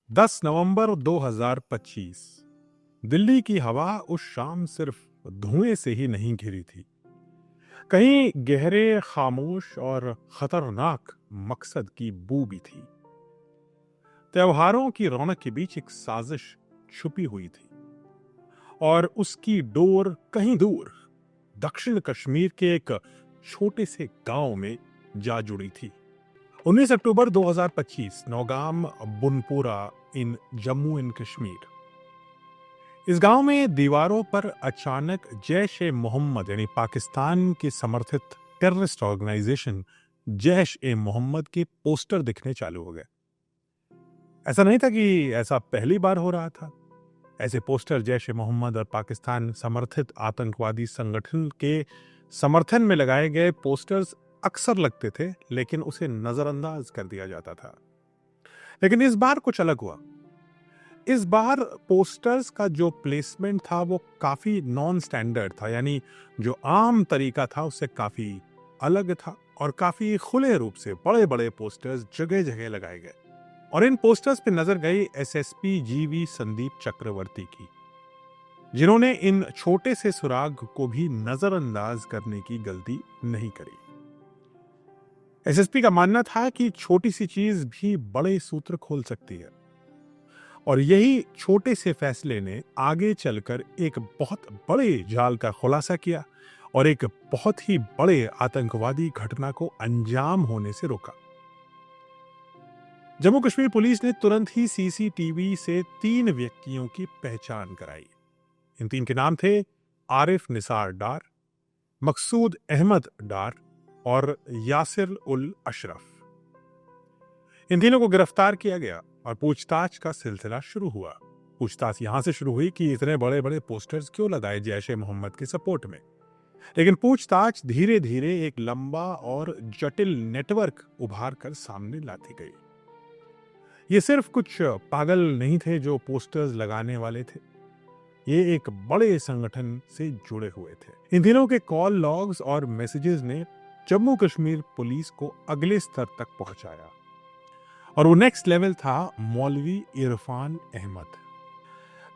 10 नवंबर 2025। दिल्ली की हवा उस शाम सिर्फ धुएं से ही नहीं घिरी थी। कहीं गहरे, खामोश और खतरनाक मकसद की बू भी थी। त्योहारों की रौनक के बीच एक साजिश छुपी हुई थी और उसकी डोर कहीं दूर दक्षिण कश्मीर के एक छोटे से गांव में जा जुड़ी थी। 19 अक्टूबर 2025, नौगाम बुनपुरा इन जम्मू एंड कश्मीर। इस गांव में दीवारों पर अचानक जैश ए मोहम्मद यानी पाकिस्तान के समर्थित टेररिस्ट ऑर्गेनाइजेशन जैश ए मोहम्मद के पोस्टर दिखने चालू हो गए। ऐसा नहीं था कि ऐसा पहली बार हो रहा था। ऐसे पोस्टर जैश ए मोहम्मद और पाकिस्तान समर्थित आतंकवादी संगठन के समर्थन में लगाए गए पोस्टर्स अक्सर लगते थे, लेकिन उसे नजरअंदाज कर दिया जाता था। लेकिन इस बार कुछ अलग हुआ। इस बार पोस्टर्स का जो प्लेसमेंट था वो काफी नॉन स्टैंडर्ड था, यानी जो आम तरीका था उससे काफी अलग था और काफी खुले रूप से बड़े बड़े पोस्टर्स जगह जगह लगाए गए। और इन पोस्टर्स पे नजर गई एसएसपी जीवी संदीप चक्रवर्ती की, जिन्होंने इन छोटे से सुराग को भी नजरअंदाज करने की गलती नहीं करी। एसएसपी का मानना था कि छोटी सी चीज भी बड़े सूत्र खोल सकती है, और यही छोटे से फैसले ने आगे चलकर एक बहुत बड़े जाल का खुलासा किया और एक बहुत ही बड़े आतंकवादी घटना को अंजाम होने से रोका। जम्मू कश्मीर पुलिस ने तुरंत ही सीसीटीवी से 3 व्यक्तियों की पहचान कराई। इन 3 के नाम थे आरिफ निसार डार, मकसूद अहमद डार और यासिर उल अशरफ। इन तीनों को गिरफ्तार किया गया और पूछताछ का सिलसिला शुरू हुआ। पूछताछ यहां से शुरू हुई कि इतने बड़े बड़े पोस्टर्स क्यों लगाए जैश ए मोहम्मद के सपोर्ट में। लेकिन पूछताछ धीरे धीरे एक लंबा और जटिल नेटवर्क उभार कर सामने लाती गई। ये सिर्फ कुछ पागल नहीं थे जो पोस्टर्स लगाने वाले थे, ये एक बड़े संगठन से जुड़े हुए थे। इन दिनों के कॉल लॉग्स और मैसेजेस ने जम्मू कश्मीर पुलिस को अगले स्तर तक पहुंचाया, और वो नेक्स्ट लेवल था मौलवी इरफान अहमद।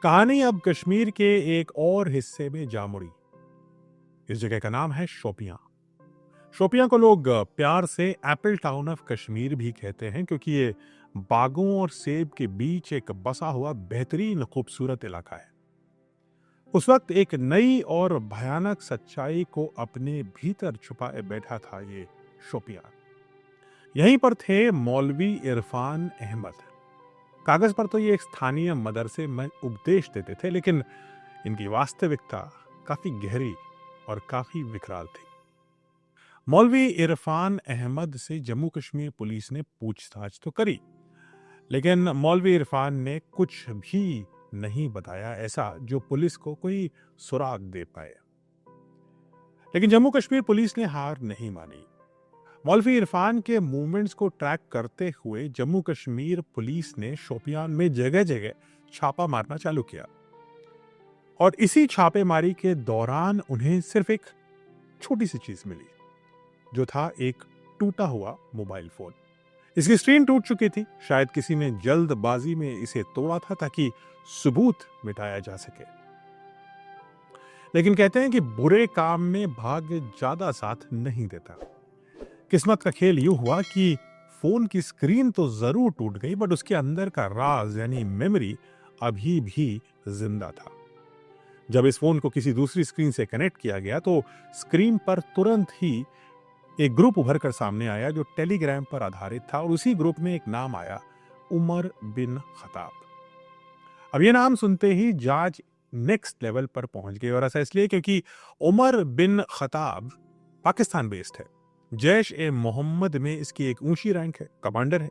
कहानी अब कश्मीर के एक और हिस्से में जा मुड़ी। इस जगह का नाम है शोपियां। शोपियां को लोग प्यार से एप्पल टाउन ऑफ कश्मीर भी कहते हैं, क्योंकि ये बागों और सेब के बीच एक बसा हुआ बेहतरीन खूबसूरत इलाका है। उस वक्त एक नई और भयानक सच्चाई को अपने भीतर छुपाए बैठा था ये शोपियां। यहीं पर थे मौलवी इरफान अहमद। कागज पर तो ये एक स्थानीय मदरसे में उपदेश देते थे, लेकिन इनकी वास्तविकता काफी गहरी और काफी विकराल थी। मौलवी इरफान अहमद से जम्मू कश्मीर पुलिस ने पूछताछ तो करी, लेकिन मौलवी इरफान ने कुछ भी नहीं बताया ऐसा जो पुलिस को कोई सुराग दे पाए। लेकिन जम्मू कश्मीर पुलिस ने हार नहीं मानी। मौलवी इरफान के मूवमेंट्स को ट्रैक करते हुए जम्मू कश्मीर पुलिस ने शोपियान में जगह जगह छापा मारना चालू किया, और इसी छापेमारी के दौरान उन्हें सिर्फ एक छोटी सी चीज मिली, जो था एक टूटा हुआ मोबाइल फोन। इसकी स्क्रीन टूट चुकी थी। शायद किसी ने जल्दबाजी में इसे तोड़ा था ताकि सबूत मिटाया जा सके। लेकिन कहते हैं कि बुरे काम में भाग्य ज्यादा साथ नहीं देता। किस्मत का खेल यूं हुआ कि फोन की स्क्रीन तो जरूर टूट गई, बट उसके अंदर का राज यानी मेमोरी अभी भी जिंदा था। जब इस फोन को किसी दूसरी स्क्रीन से कनेक्ट किया गया तो स्क्रीन पर तुरंत ही एक ग्रुप उभर कर सामने आया जो टेलीग्राम पर आधारित था, और उसी ग्रुप में एक नाम आया, उमर बिन खताब। अब ये नाम सुनते ही जांच नेक्स्ट लेवल पर पहुंच गई, और ऐसा इसलिए क्योंकि उमर बिन खताब पाकिस्तान बेस्ड है। जैश ए मोहम्मद में इसकी एक ऊंची रैंक है, कमांडर है,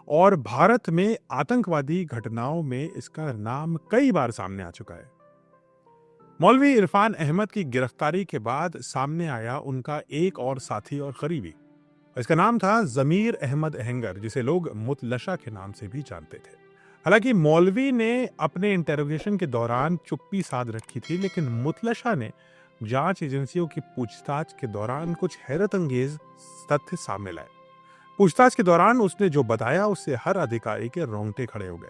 और भारत में आतंकवादी घटनाओं में इसका नाम कई बार सामने आ चुका है। मौलवी इरफान अहमद की गिरफ्तारी के बाद सामने आया उनका एक और साथी और करीबी। इसका नाम था जमीर अहमद अहंगर, जिसे लोग मुतलशा के नाम से भी जानते थे। हालांकि मौलवी ने अपने इंटरोगेशन के दौरान चुप्पी साध रखी थी, लेकिन मुतलशा ने जांच एजेंसियों की पूछताछ के दौरान कुछ हैरत अंगेज तथ्य सामने लाए। पूछताछ के दौरान उसने जो बताया उससे हर अधिकारी के रोंगटे खड़े हो गए।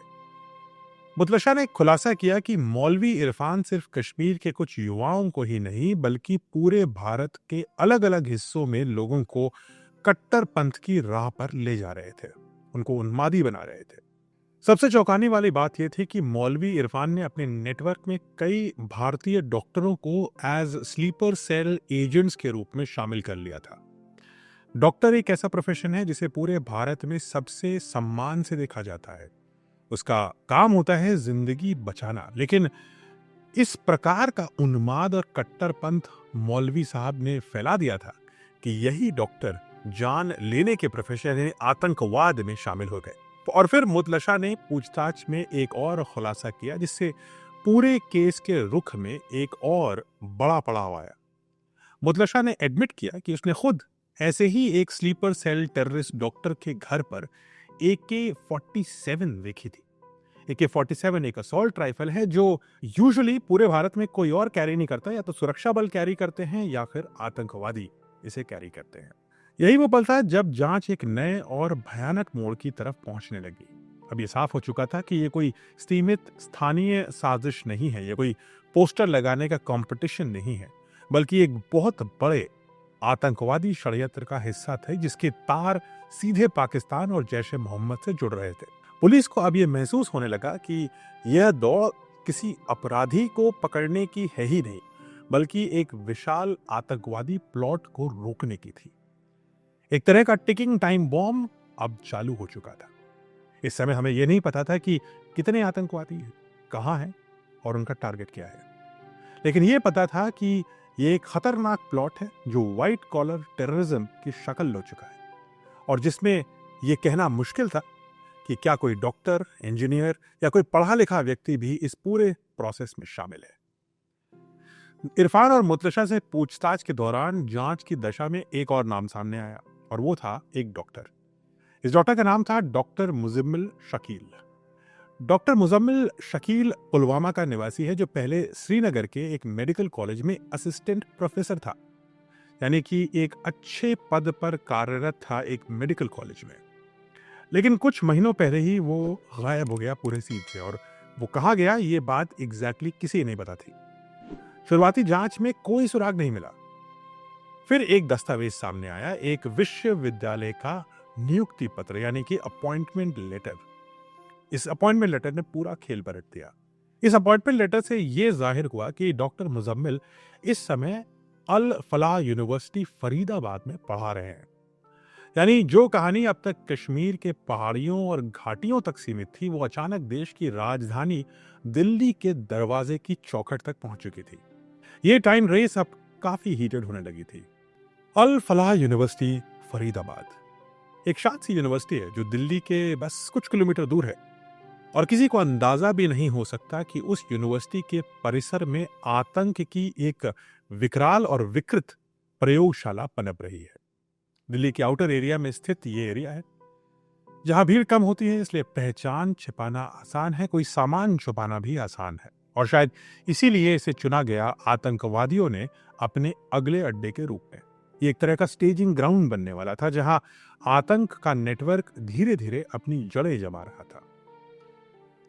मुतलशा ने खुलासा किया कि मौलवी इरफान सिर्फ कश्मीर के कुछ युवाओं को ही नहीं बल्कि पूरे भारत के अलग अलग हिस्सों में लोगों को कट्टरपंथ की राह पर ले जा रहे थे, उनको उन्मादी बना रहे थे। सबसे चौंकाने वाली बात यह थी कि मौलवी इरफान ने अपने नेटवर्क में कई भारतीय डॉक्टरों को एज स्लीपर सेल एजेंट्स के रूप में शामिल कर लिया था। डॉक्टर एक ऐसा प्रोफेशन है जिसे पूरे भारत में सबसे सम्मान से देखा जाता है। उसका काम होता है जिंदगी बचाना, लेकिन इस प्रकार का उन्माद और कट्टरपंथ मौलवी साहब ने फैला दिया था कि यही डॉक्टर जान लेने के प्रोफेशन यानी आतंकवाद में शामिल हो गए। और फिर मुतलशा ने पूछताछ में एक और खुलासा किया जिससे पूरे केस के रुख में एक और बड़ा पड़ाव आया। मुतलशा ने एडमिट किया कि उसने खुद ऐसे ही एक स्लीपर सेल टेररिस्ट डॉक्टर के घर पर AK-47 देखी थी। AK-47 एक असॉल्ट राइफल है जो यूजुअली पूरे भारत में कोई और कैरी नहीं करता, या तो सुरक्षा बल कैरी करते हैं या फिर आतंकवादी इसे कैरी करते हैं। यही वो पल था जब जांच एक नए और भयानक मोड़ की तरफ पहुंचने लगी। अब ये साफ हो चुका था कि ये कोई सीमित स्थानीय साजिश नहीं है, ये कोई पोस्टर लगाने का कंपटीशन नहीं है, बल्कि एक बहुत बड़े आतंकवादी षड्यंत्र का हिस्सा थे जिसके तार सीधे पाकिस्तान और जैश ए मोहम्मद से जुड़ रहे थे। पुलिस को अब यह महसूस होने लगा कि यह दौड़ किसी अपराधी को पकड़ने की है ही नहीं, बल्कि एक विशाल आतंकवादी प्लॉट को रोकने की थी। एक तरह का टिकिंग टाइम बॉम्ब अब चालू हो चुका था। इस समय हमें यह नहीं पता था कि कितने आतंकवादी हैं, कहां हैं और उनका टारगेट क्या है, लेकिन यह पता था कि यह एक खतरनाक प्लॉट है जो व्हाइट कॉलर टेररिज्म की शक्ल ले चुका है, और जिसमें यह कहना मुश्किल था कि क्या कोई डॉक्टर, इंजीनियर या कोई पढ़ा लिखा व्यक्ति भी इस पूरे प्रोसेस में शामिल है। इरफान और मुतलशा से पूछताछ के दौरान जांच की दशा में एक और नाम सामने आया, और वो था एक डॉक्टर। इस डॉक्टर का नाम था डॉक्टर मुजम्मिल शकील। डॉक्टर मुजम्मिल शकील पुलवामा का निवासी है जो पहले श्रीनगर के एक मेडिकल कॉलेज में असिस्टेंट प्रोफेसर था, यानी कि एक अच्छे पद पर कार्यरत था एक मेडिकल कॉलेज में। लेकिन कुछ महीनों पहले ही वो गायब हो गया पूरे सीट से, और वो कहाँ गया ये बात एग्जैक्टली किसी नहीं पता थी। शुरुआती जांच में कोई सुराग नहीं मिला। फिर एक दस्तावेज सामने आया, एक विश्वविद्यालय का नियुक्ति पत्र यानी कि अपॉइंटमेंट लेटर। इस अपॉइंटमेंट लेटर ने पूरा खेल पलट दिया। इस अपॉइंटमेंट लेटर से यह जाहिर हुआ कि डॉक्टर मुजम्मिल इस समय अल फलाह यूनिवर्सिटी फरीदाबाद में पढ़ा रहे हैं। यानी जो कहानी अब तक कश्मीर के पहाड़ियों और घाटियों तक सीमित थी, वो अचानक देश की राजधानी दिल्ली के दरवाजे की चौखट तक पहुंच चुकी थी। ये टाइम रेस अब काफी हीटेड होने लगी थी। अल फलाह यूनिवर्सिटी फरीदाबाद एक शांत सी यूनिवर्सिटी है जो दिल्ली के बस कुछ किलोमीटर दूर है, और किसी को अंदाजा भी नहीं हो सकता कि उस यूनिवर्सिटी के परिसर में आतंक की एक विकराल और विकृत प्रयोगशाला पनप रही है। दिल्ली के आउटर एरिया में स्थित ये एरिया है जहां भीड़ कम होती है, इसलिए पहचान छिपाना आसान है, कोई सामान छुपाना भी आसान है, और शायद इसीलिए इसे चुना गया आतंकवादियों ने अपने अगले अड्डे के रूप में। ये एक तरह का स्टेजिंग ग्राउंड बनने वाला था जहां आतंक का नेटवर्क धीरे धीरे अपनी जड़ें जमा रहा था।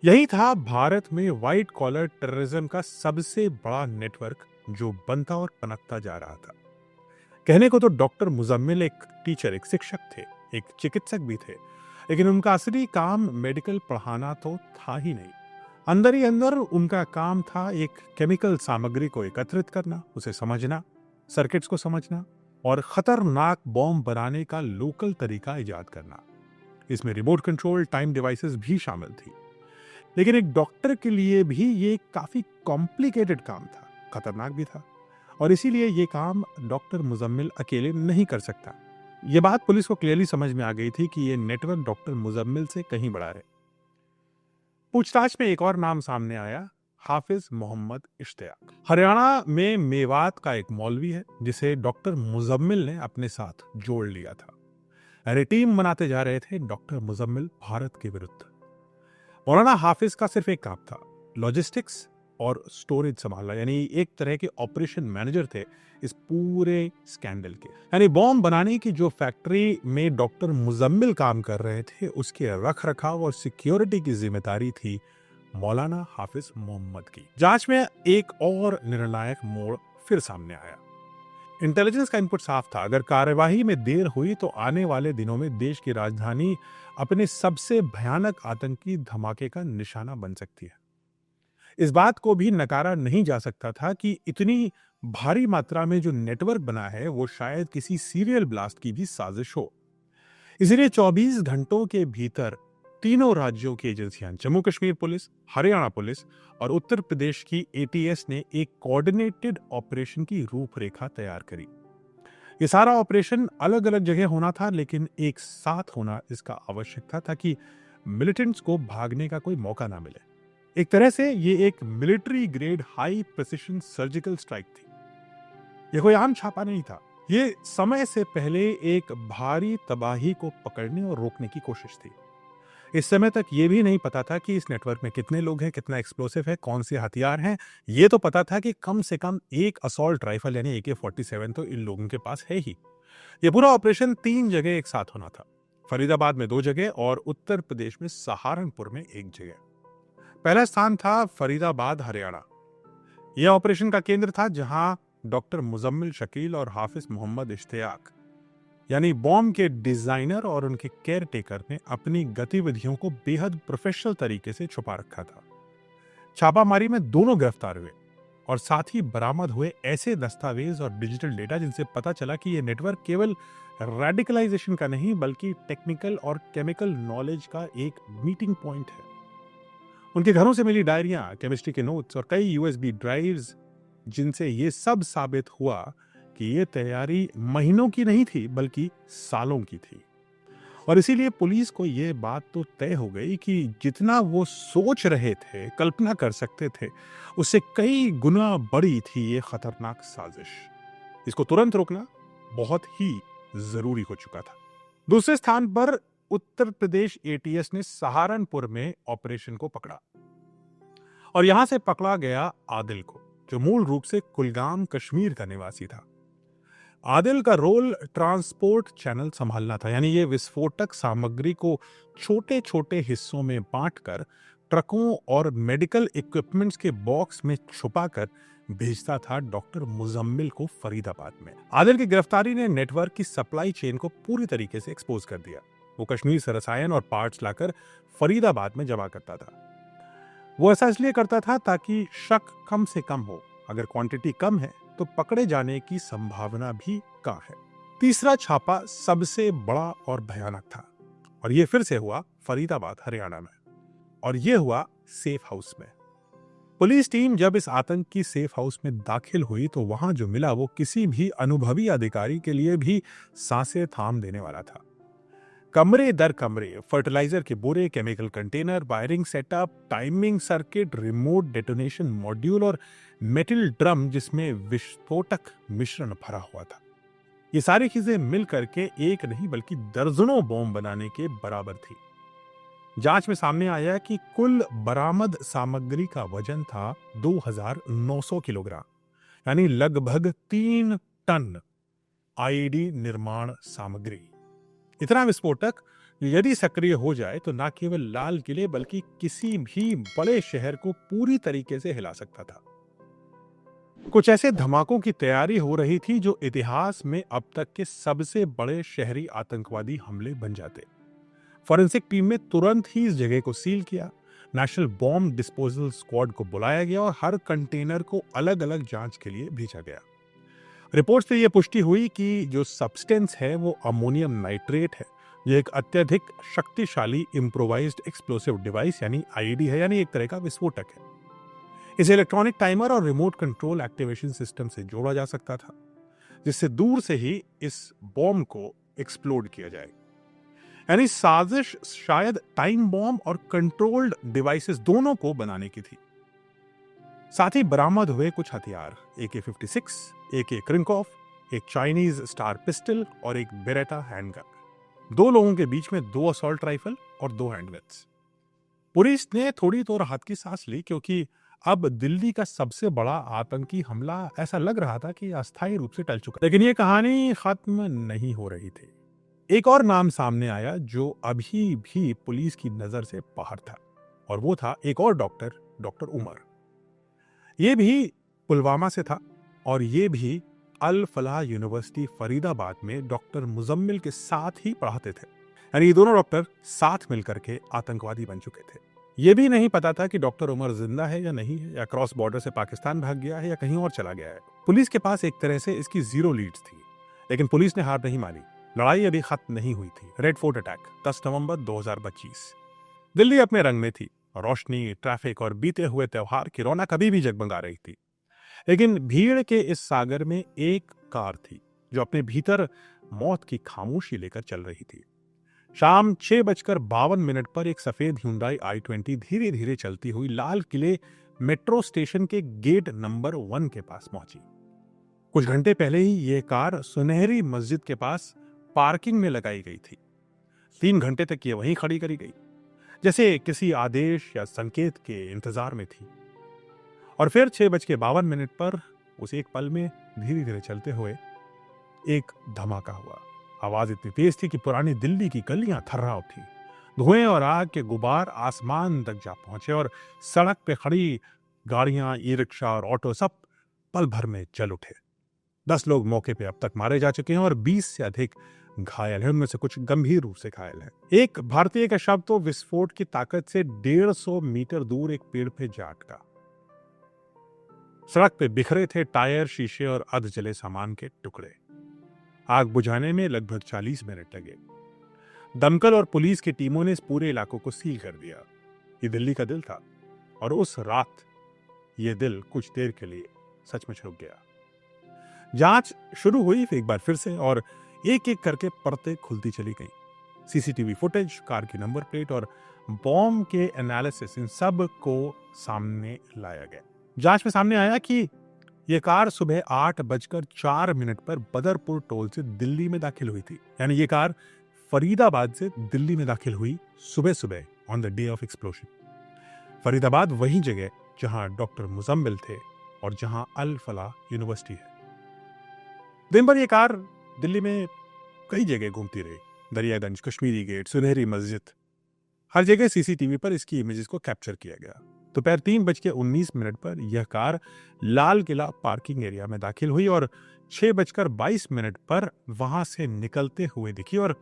यही था भारत में व्हाइट कॉलर टेररिज्म का सबसे बड़ा नेटवर्क जो बनता और पनपता जा रहा था। कहने को तो डॉक्टर मुजम्मिल एक टीचर, एक शिक्षक थे, एक चिकित्सक भी थे, लेकिन उनका असली काम मेडिकल पढ़ाना तो था ही नहीं। अंदर ही अंदर उनका काम था एक केमिकल सामग्री को एकत्रित करना, उसे समझना, सर्किट्स को समझना और खतरनाक बॉम्ब बनाने का लोकल तरीका इजाद करना। इसमें रिमोट कंट्रोल टाइम डिवाइसेस भी शामिल थी। लेकिन एक डॉक्टर के लिए भी ये काफी कॉम्प्लिकेटेड काम था, खतरनाक भी था, और इसीलिए ये काम डॉक्टर मुजम्मिल अकेले नहीं कर सकता। ये बात पुलिस को क्लियरली समझ में आ गई थी कि ये नेटवर्क डॉक्टर मुजम्मिल से कहीं बड़ा है। पूछताछ में एक और नाम सामने आया, हाफिज मोहम्मद इश्तियाक। हरियाणा में मेवात का एक मौलवी है जिसे डॉक्टर मुजम्मिल ने अपने साथ जोड़ लिया था। अरे टीम बनाते जा रहे थे डॉक्टर मुजम्मिल भारत के विरुद्ध। मौलाना हाफिज का सिर्फ एक काम था, लॉजिस्टिक्स और स्टोरेज संभालना, यानी एक तरह के ऑपरेशन मैनेजर थे इस पूरे स्कैंडल के। यानी बॉम्ब बनाने की जो फैक्ट्री में डॉक्टर मुजम्मिल काम कर रहे थे, उसके रख रखाव और सिक्योरिटी की जिम्मेदारी थी मौलाना हाफिज मोहम्मद की। जांच में एक और निर्णायक मोड़ फिर सामने आया। इंटेलिजेंस का इनपुट साफ था, अगर कार्यवाही में देर हुई तो आने वाले दिनों में देश की राजधानी अपने सबसे भयानक आतंकी धमाके का निशाना बन सकती है। इस बात को भी नकारा नहीं जा सकता था कि इतनी भारी मात्रा में जो नेटवर्क बना है वो शायद किसी सीरियल ब्लास्ट की भी साजिश हो। इसलिए 24 घंटों के भीतर तीनों राज्यों की एजेंसियां, जम्मू कश्मीर पुलिस, हरियाणा पुलिस और उत्तर प्रदेश की एटीएस ने एक कोऑर्डिनेटेड ऑपरेशन की रूपरेखा तैयार करी। ये सारा ऑपरेशन अलग अलग जगह होना था, लेकिन एक साथ होना इसका आवश्यक था ताकि मिलिटेंट्स को भागने का कोई मौका ना मिले। एक तरह से ये एक military grade high precision surgical strike थी। ये कोई आम छापा नहीं था, ये समय से पहले एक भारी तबाही को पकड़ने और रोकने की कोशिश थी। इस समय तक ये भी नहीं पता था कि इस नेटवर्क में कितने लोग हैं, कितना एक्सप्लोसिव है, कौन से हथियार हैं। ये तो पता था कि कम से कम एक असॉल्ट राइफल यानी AK-47 तो इन लोगों के पास है ही। ये पूरा ऑपरेशन 3 जगह एक साथ होना था, फरीदाबाद में 2 जगह और उत्तर प्रदेश में सहारनपुर में 1 जगह। पहला स्थान था फरीदाबाद, हरियाणा। यह ऑपरेशन का केंद्र था, जहां डॉक्टर मुजम्मिल शकील और हाफिज मोहम्मद इश्तियाक यानी बॉम्ब के डिजाइनर और उनके केयर टेकर ने अपनी गतिविधियों को बेहद प्रोफेशनल तरीके से छुपा रखा था। छापामारी में दोनों गिरफ्तार हुए और साथ ही बरामद हुए ऐसे दस्तावेज और डिजिटल डेटा जिनसे पता चला कि यह नेटवर्क केवल रेडिकलाइजेशन का नहीं बल्कि टेक्निकल और केमिकल नॉलेज का एक मीटिंग पॉइंट है। उनके घरों से मिली डायरियां, केमिस्ट्री के नोट्स और कई USB ड्राइव्स, जिनसे यह सब साबित हुआ कि यह तैयारी महीनों की नहीं थी बल्कि सालों की थी। और इसीलिए पुलिस को यह बात तो तय हो गई कि जितना वो सोच रहे थे, कल्पना कर सकते थे, उससे कई गुना बड़ी थी ये खतरनाक साजिश। इसको तुरंत रोकना बहुत ही जरूरी हो चुका था। दूसरे स्थान पर उत्तर प्रदेश ATS ने सहारनपुर में ऑपरेशन को पकड़ा और यहां से पकड़ा गया आदिल को, जो मूल रूप से कुलगाम, कश्मीर का निवासी था। आदिल का रोल ट्रांसपोर्ट चैनल संभालना था, यानी ये विस्फोटक सामग्री को छोटे छोटे हिस्सों में बांटकर ट्रकों और मेडिकल इक्विपमेंट्स के बॉक्स में छुपाकर भेजता था डॉक्टर मुजम्मिल को फरीदाबाद में। आदिल की गिरफ्तारी ने नेटवर्क की सप्लाई चेन को पूरी तरीके से एक्सपोज कर दिया। वो कश्मीर से रसायन और पार्ट्स लाकर फरीदाबाद में जमा करता था। वो ऐसा इसलिए करता था ताकि शक कम से कम हो। अगर क्वांटिटी कम है तो पकड़े जाने की संभावना भी कम है। तीसरा छापा सबसे बड़ा और भयानक था और यह फिर से हुआ फरीदाबाद, हरियाणा में, और यह हुआ सेफ हाउस में। पुलिस टीम जब इस आतंकी सेफ हाउस में दाखिल हुई तो वहां जो मिला वो किसी भी अनुभवी अधिकारी के लिए भी सांसें थाम देने वाला था। कमरे दर कमरे, फर्टिलाइजर के बोरे, chemical container, wiring setup, timing circuit, remote detonation module और मेटल ड्रम जिसमें विस्फोटक मिश्रण भरा हुआ था। ये सारी चीजें मिल करके एक नहीं बल्कि दर्जनों बॉम्ब बनाने के बराबर थी। जांच में सामने आया कि कुल बरामद सामग्री का वजन था 2900 किलोग्राम, यानी लगभग 3 टन IED निर्माण सामग्री। इतना विस्फोटक यदि सक्रिय हो जाए तो न केवल लाल किले बल्कि किसी भी बड़े शहर को पूरी तरीके से हिला सकता था। कुछ ऐसे धमाकों की तैयारी हो रही थी जो इतिहास में अब तक के सबसे बड़े शहरी आतंकवादी हमले बन जाते। फॉरेंसिक टीम में तुरंत ही इस जगह को सील किया, नेशनल बॉम्ब डिस्पोजल स्क्वाड को बुलाया गया और हर कंटेनर को अलग अलग जांच के लिए भेजा गया। रिपोर्ट से यह पुष्टि हुई कि जो सब्सटेंस है वो अमोनियम नाइट्रेट है, जो एक अत्यधिक शक्तिशाली इम्प्रोवाइज्ड एक्सप्लोसिव डिवाइस यानी IED है, यानी एक तरह का विस्फोटक है। इसे इलेक्ट्रॉनिक टाइमर और रिमोट कंट्रोल एक्टिवेशन सिस्टम से जोड़ा जा सकता था, जिससे दूर से ही इस बॉम्ब को एक्सप्लोड किया जाए। यानी साजिश शायद टाइम बॉम्ब और कंट्रोल्ड डिवाइसेस दोनों को बनाने की थी। साथ ही बरामद हुए कुछ हथियार, AK-56, AK क्रिंकॉफ, एक चाइनीज स्टार पिस्टल और एक बेरेटा हैंडगन। 2 लोगों के बीच में 2 असॉल्ट राइफल और 2 हैंडगन्स। पुलिस ने थोड़ी तो राहत की सांस ली, क्योंकि अब दिल्ली का सबसे बड़ा आतंकी हमला ऐसा लग रहा था कि अस्थायी रूप से टल चुका, लेकिन ये कहानी खत्म नहीं हो रही थी। एक और नाम सामने आया जो अभी भी पुलिस की नजर से बाहर था, और वो था एक और डॉक्टर, डॉक्टर उमर। ये भी पुलवामा से था, और ये भी अल फलाह यूनिवर्सिटी फरीदाबाद में डॉक्टर मुजम्मिल के साथ ही पढ़ाते थे। यानी ये दोनों डॉक्टर साथ मिलकर के आतंकवादी बन चुके थे। ये भी नहीं पता था कि डॉक्टर उमर जिंदा है या नहीं है, या क्रॉस बॉर्डर से पाकिस्तान भाग गया है या कहीं और चला गया है। पुलिस के पास एक तरह से इसकी जीरो लीड्स थी, लेकिन पुलिस ने हार नहीं मानी। लड़ाई अभी खत्म नहीं हुई थी। रेड फोर्ट अटैक 10 नवंबर 2025। दिल्ली अपने रंग में थी, रोशनी, ट्रैफिक और बीते हुए त्योहार की रौनक अभी भी जगमगा रही थी। लेकिन भीड़ के इस सागर में एक कार थी जो अपने भीतर मौत की खामोशी लेकर चल रही थी। शाम 6:52 पर एक सफेद Hyundai i20 धीरे धीरे चलती हुई लाल किले मेट्रो स्टेशन के गेट नंबर 1 के पास पहुंची। कुछ घंटे पहले ही यह कार सुनहरी मस्जिद के पास पार्किंग में लगाई गई थी। 3 घंटे तक ये वहीं खड़ी करी गई, जैसे किसी आदेश या संकेत के इंतजार में थी। और फिर 6:52 पर उस एक पल में धीरे धीरे चलते हुए एक धमाका हुआ। आवाज इतनी तेज थी कि पुरानी दिल्ली की गलियां थर्रा उठी। धुएं और आग के गुबार आसमान तक जा पहुंचे, और सड़क पे खड़ी गाड़ियां, ई रिक्शा और ऑटो सब पल भर में जल उठे। 10 लोग मौके पे अब तक मारे जा चुके हैं और 20 से अधिक घायल हैं। उनमें से कुछ गंभीर रूप से घायल हैं। एक भारतीय का शव तो विस्फोट की ताकत से 150 मीटर दूर एक पेड़ पे जा अटका। सड़क पे बिखरे थे टायर, शीशे और अध जले सामान के टुकड़े। आग बुझाने में लगभग 40 मिनट लगे। दमकल और पुलिस की टीमों ने इस पूरे इलाकों को सील कर दिया। ये दिल्ली का दिल था, और उस रात ये दिल कुछ देर के लिए सचमुच रुक गया। जांच शुरू हुई एक बार फिर से, और एक एक करके परतें खुलती चली गईं। सीसीटीवी फुटेज, कार की नंबर प्लेट और बॉम्ब के एनालिसिस, इन सब को सामने लाया गया। जांच में सामने आया कि यह कार सुबह 8:04 पर बदरपुर टोल से दिल्ली में दाखिल हुई थी। यानी ये कार फरीदाबाद से दिल्ली में दाखिल हुई सुबह सुबह on the day of explosion. Faridabad वही जगह जहां डॉक्टर मुजम्मिल थे और जहां अल फलाह यूनिवर्सिटी है। दिन भर ये कार दिल्ली में कई जगह घूमती रही। दरियागंज, कश्मीरी गेट, सुनहरी मस्जिद, हर जगह सीसीटीवी पर इसकी इमेजेस को कैप्चर किया गया। दोपहर 3:19 पर यह car Lal Qila parking area में दाखिल हुई और 6:22 पर वहां से निकलते हुए दिखी, और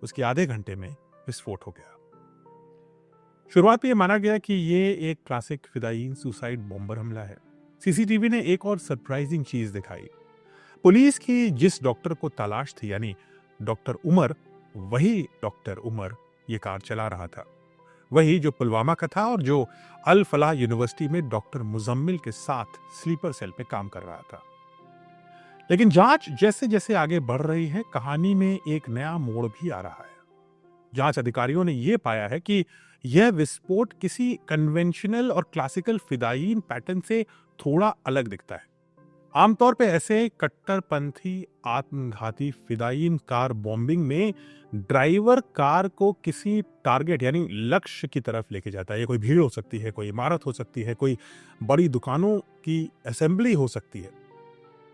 उसके आधे घंटे में विस्फोट हो गया। शुरुआत में यह माना गया कि यह एक क्लासिक फिदायीन सुसाइड बॉम्बर हमला है। सीसीटीवी ने एक और सरप्राइजिंग चीज दिखाई। पुलिस की जिस डॉक्टर को तलाश थी, यानी डॉक्टर उमर, वही डॉक्टर उमर ये कार चला रहा था। वही जो पुलवामा का था और जो अल फलाह यूनिवर्सिटी में डॉक्टर मुजम्मिल के साथ स्लीपर सेल पे काम कर रहा था। लेकिन जांच जैसे जैसे आगे बढ़ रही है, कहानी में एक नया मोड़ भी आ रहा है। जांच अधिकारियों ने यह पाया है कि यह विस्फोट किसी कन्वेंशनल और क्लासिकल फिदायीन पैटर्न से थोड़ा अलग दिखता है। आमतौर पे ऐसे कट्टरपंथी आत्मघाती फिदायीन कार बॉम्बिंग में ड्राइवर कार को किसी टारगेट यानी लक्ष्य की तरफ लेके जाता है। ये कोई भीड़ हो सकती है, कोई इमारत हो सकती है, कोई बड़ी दुकानों की असेंबली हो सकती है।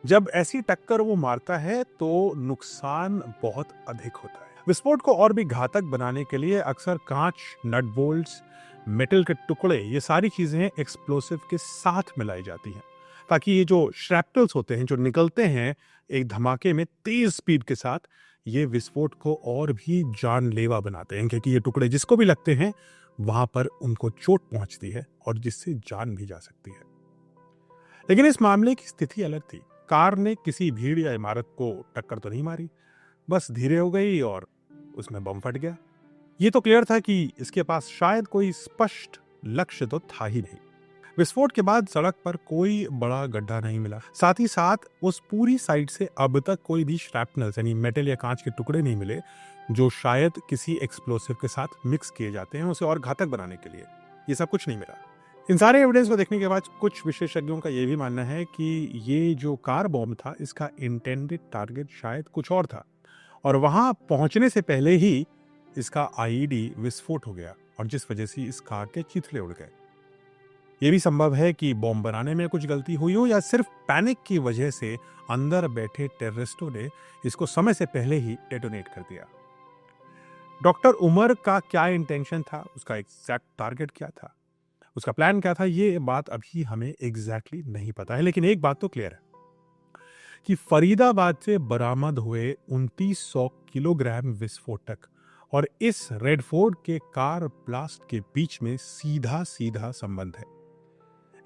जब ऐसी टक्कर वो मारता है तो नुकसान बहुत अधिक होता है। विस्फोट को और भी घातक बनाने के लिए अक्सर कांच, नट बोल्ट्स, मेटल के टुकड़े, ये सारी चीजें एक्सप्लोसिव के साथ मिलाई जाती हैं, ताकि ये जो श्रैप्टल्स होते हैं जो निकलते हैं एक धमाके में तेज स्पीड के साथ, ये विस्फोट को और भी जानलेवा बनाते हैं, क्योंकि ये टुकड़े जिसको भी लगते हैं वहां पर उनको चोट पहुंचती है और जिससे जान भी जा सकती है। लेकिन इस मामले की स्थिति अलग थी। कार ने किसी भीड़ या इमारत को टक्कर तो नहीं मारी, बस धीरे हो गई और उसमें बम फट गया। ये तो क्लियर था कि इसके पास शायद कोई स्पष्ट लक्ष्य तो था ही नहीं। विस्फोट के बाद सड़क पर कोई बड़ा गड्ढा नहीं मिला। साथ ही साथ उस पूरी साइड से अब तक कोई भी श्रैप्नल्स यानी मेटल या कांच के टुकड़े नहीं मिले, जो शायद किसी एक्सप्लोसिव के साथ मिक्स किए जाते हैं उसे और घातक बनाने के लिए। ये सब कुछ नहीं मिला। इन सारे एविडेंस को देखने के बाद कुछ विशेषज्ञों का यह भी मानना है कि ये जो कार बॉम्ब था, इसका इंटेंडेड टारगेट शायद कुछ और था, और वहां पहुंचने से पहले ही इसका आईईडी विस्फोट हो गया और जिस वजह से इस कार के चिथड़े उड़ गए। ये भी संभव है कि बॉम्ब बनाने में कुछ गलती हुई हो या सिर्फ पैनिक की वजह से अंदर बैठे टेररिस्टों ने इसको समय से पहले ही डेटोनेट कर दिया। डॉक्टर उमर का क्या इंटेंशन था, उसका एग्जैक्ट टारगेट क्या था, उसका प्लान क्या था, ये बात अभी हमें एग्जैक्टली नहीं पता है। लेकिन एक बात तो क्लियर है कि फरीदाबाद से बरामद हुए 2900 किलोग्राम विस्फोटक और इस रेड फोर्ट के कार ब्लास्ट के बीच में सीधा सीधा संबंध है।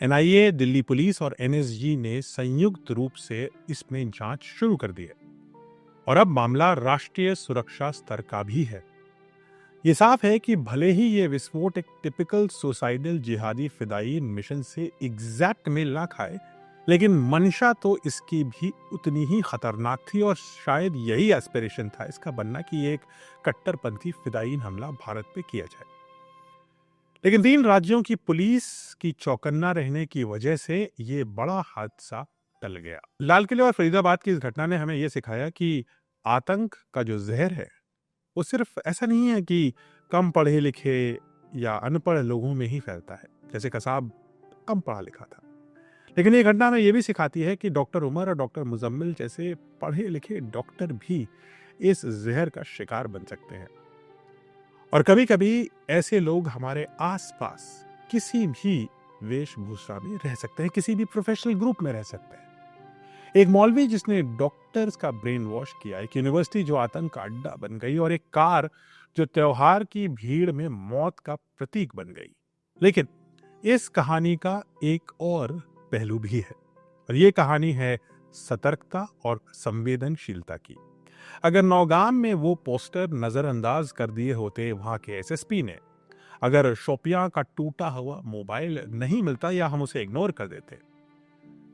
एनआईए, दिल्ली पुलिस और एनएसजी ने संयुक्त रूप से इसमें जांच शुरू कर दी है और अब मामला राष्ट्रीय सुरक्षा स्तर का भी है। ये साफ है कि भले ही ये विस्फोट एक टिपिकल सुसाइडल जिहादी फिदायीन मिशन से एग्जैक्ट मेल ना खाए, लेकिन मंशा तो इसकी भी उतनी ही खतरनाक थी और शायद यही एस्पिरेशन था इसका बनना कि एक कट्टरपंथी फिदायीन हमला भारत पे किया जाए। लेकिन 3 राज्यों की पुलिस की चौकन्ना रहने की वजह से ये बड़ा हादसा टल गया। लाल किले और फरीदाबाद की इस घटना ने हमें यह सिखाया कि आतंक का जो जहर है वो सिर्फ ऐसा नहीं है कि कम पढ़े लिखे या अनपढ़ लोगों में ही फैलता है, जैसे कसाब कम पढ़ा लिखा था। लेकिन ये घटना हमें यह भी सिखाती है कि डॉक्टर उमर और डॉक्टर मुजम्मिल जैसे पढ़े लिखे डॉक्टर भी इस जहर का शिकार बन सकते हैं। और कभी कभी ऐसे लोग हमारे आसपास किसी भी वेशभूषा में रह सकते हैं, किसी भी प्रोफेशनल ग्रुप में रह सकते हैं। एक मौलवी जिसने डॉक्टर्स का ब्रेन वॉश किया, एक यूनिवर्सिटी जो आतंक का अड्डा बन गई और एक कार जो त्योहार की भीड़ में मौत का प्रतीक बन गई। लेकिन इस कहानी का एक और पहलू भी है और ये कहानी है सतर्कता और संवेदनशीलता की। अगर नौगाम में वो पोस्टर नजरअंदाज कर दिए होते वहां के एसएसपी ने, अगर शोपियां का टूटा हुआ मोबाइल नहीं मिलता या हम उसे इग्नोर कर देते,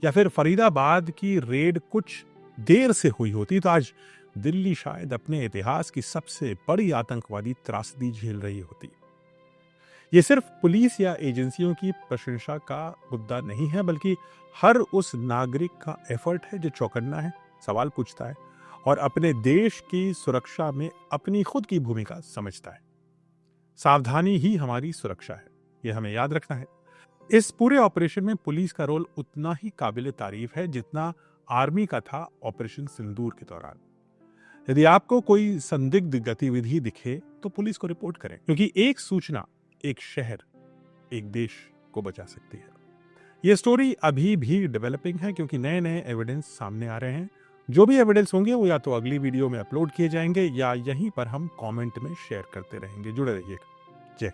या फिर फरीदाबाद की रेड कुछ देर से हुई होती, तो आज दिल्ली शायद अपने इतिहास की सबसे बड़ी आतंकवादी त्रासदी झेल रही होती। ये सिर्फ पुलिस या एजेंसियों की प्रशंसा का मुद्दा नहीं है, बल्कि हर उस नागरिक का एफर्ट है जो चौकन्ना है, सवाल पूछता है और अपने देश की सुरक्षा में अपनी खुद की भूमिका समझता है। सावधानी ही हमारी सुरक्षा है, यह हमें याद रखना है। इस पूरे ऑपरेशन में पुलिस का रोल उतना ही काबिल तारीफ है जितना आर्मी का था ऑपरेशन सिंदूर के दौरान। यदि आपको कोई संदिग्ध गतिविधि दिखे तो पुलिस को रिपोर्ट करें, क्योंकि एक सूचना एक शहर, एक देश को बचा सकती है। यह स्टोरी अभी भी डेवलपिंग है क्योंकि नए नए एविडेंस सामने आ रहे हैं। जो भी एविडेंस होंगे वो या तो अगली वीडियो में अपलोड किए जाएंगे या यहीं पर हम कमेंट में शेयर करते रहेंगे। जुड़े रहिएगा। जय